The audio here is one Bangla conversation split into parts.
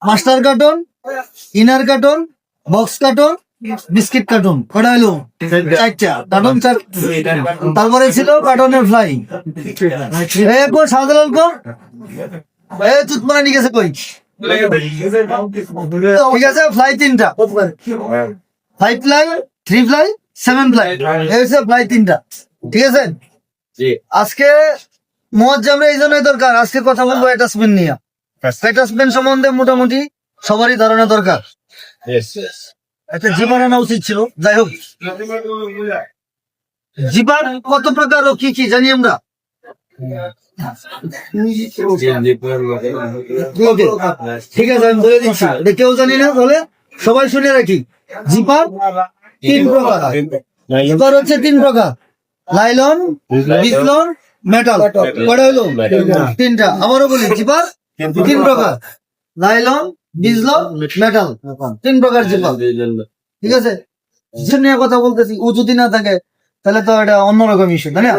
Master carton, inner carton, box carton, biscuit carton. কটা হলো? চারটা কার্টন, চার। তারপরে ছিল কার্টনের ফ্লাই। শাহজালাল কো চুতমারা নিয়ে গেছে কই? ঠিক আছে, ফ্লাই 3টা, 5 ফ্লাই, 3 ফ্লাই, 7 ফ্লাই। এই হচ্ছে ফ্লাই 3টা। ঠিক আছে, আজকে মোয়াজ্জামরা এই জন্যই দরকার। আজকে কথা বলবো অ্যাটাচমেন্ট নিয়ে। অ্যাটাচমেন্ট সম্বন্ধে মোটামুটি সবারই ধারণা দরকার। একটা জিপার আনা উচিত ছিল। যাই হোক, জিপার কত প্রকার ও কি কি জানি আমরা? ঠিক আছে, আমি বলে দিচ্ছি, এটা কেউ জানি না, তাহলে সবাই শুনে রাখি। জিপার 3 প্রকার। জিপার হচ্ছে 3 প্রকার: লাইলন, বিসলন, মেটাল। কটা হলো? 3টা। আবারও বলি, জিপার 3 প্রকার: লাইলন, বিসলন, মেটাল। 3 প্রকার জিপার। ঠিক আছে, নিয়ে কথা বলতেছি। ও যদি না থাকে তাহলে তো এটা অন্যরকম ইস্যু, তাই না?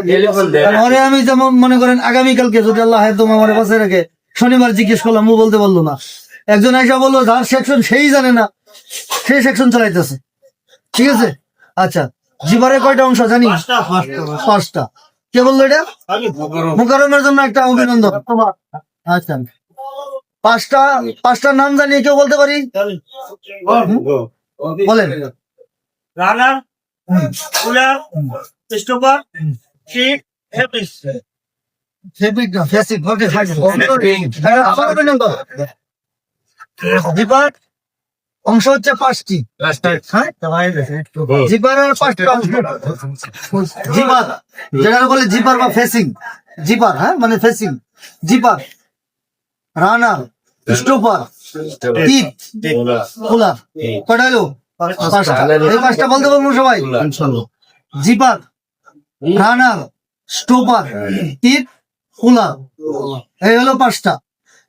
পরে আমি যেমন মনে করেন আগামীকালকে যদি আল্লাহ একদম আমার পাশে রেখে শনিবার জিজ্ঞেস করলাম, ও বলতে পারলো না। একজন আইসা বললো যার সেকশন সেই জানে না, সেই সেকশন চালাইতেছে। ঠিক আছে, আচ্ছা, জিপারে কয়টা অংশ জানি? 5টা। কে বললো এটা? মুকাররমের জন্য একটা অভিনন্দন। আচ্ছা, 5টার নাম জানি, কেউ বলতে পারি? বলেন। Runner, cooler, stopper, sheet, fabric. Fabric না, ফেসিক। ওকে, আবার অভিনন্দন। জিপার অংশ হচ্ছে 5টি। জিপারের 5টা অংশ। জিপার যেটা বলে জিপার বা ফেসিং। জিপার, হ্যাঁ, মানে ফেসিং। জিপার, রানার, স্টপার, টিপ, কুলার। কটা হলো? 5টা। এই 5টা বলতে পারবো সবাই? জিপার, রানার, স্টপার, টিপ, কুলার। এই হলো 5টা।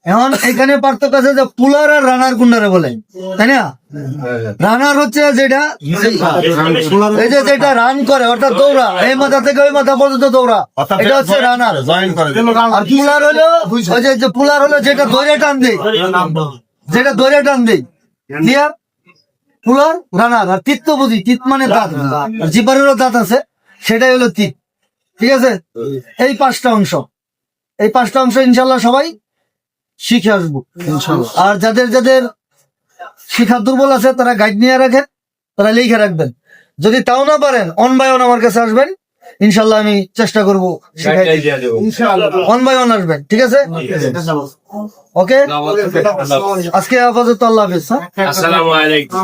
এখন এখানে পার্থক্য আছে যে পুলার আর রানার কোনটারে বলে, তাই না? রানার হচ্ছে যেটা এই যে যেটা রান করে, অর্থাৎ দৌড়া, এই মাথা থেকে ওই মাথা পর্যন্ত দৌড়া, এটা হচ্ছে রানার। আর পুলার হলো ওই যে পুলার হলো যেটা দৌড়ে টান দেয়, যেটা দৌড়ে টান দেয়। ক্লিয়ার? পুলার, রানার। আর তীত তো বুঝি, তীত মানে দাঁত। আর জিপারেরও দাঁত আছে, সেটাই হলো তীত। ঠিক আছে, এই 5টা অংশ, এই 5টা অংশ ইনশাল্লাহ সবাই শিখে আসবো। আর যাদের যাদের শিখার দুর্বল আছে তারা গাইড নিয়ে রাখেন, তারা লিখে রাখবেন। যদি তাও না পারেন, অন বাই অন আমার কাছে আসবেন, ইনশাল্লাহ আমি চেষ্টা করবো শিখাই। অন বাই অন আসবেন, ঠিক আছে? ওকে, আজকে আপাতত আল্লাহ হাফেজ। আসসালামু আলাইকুম।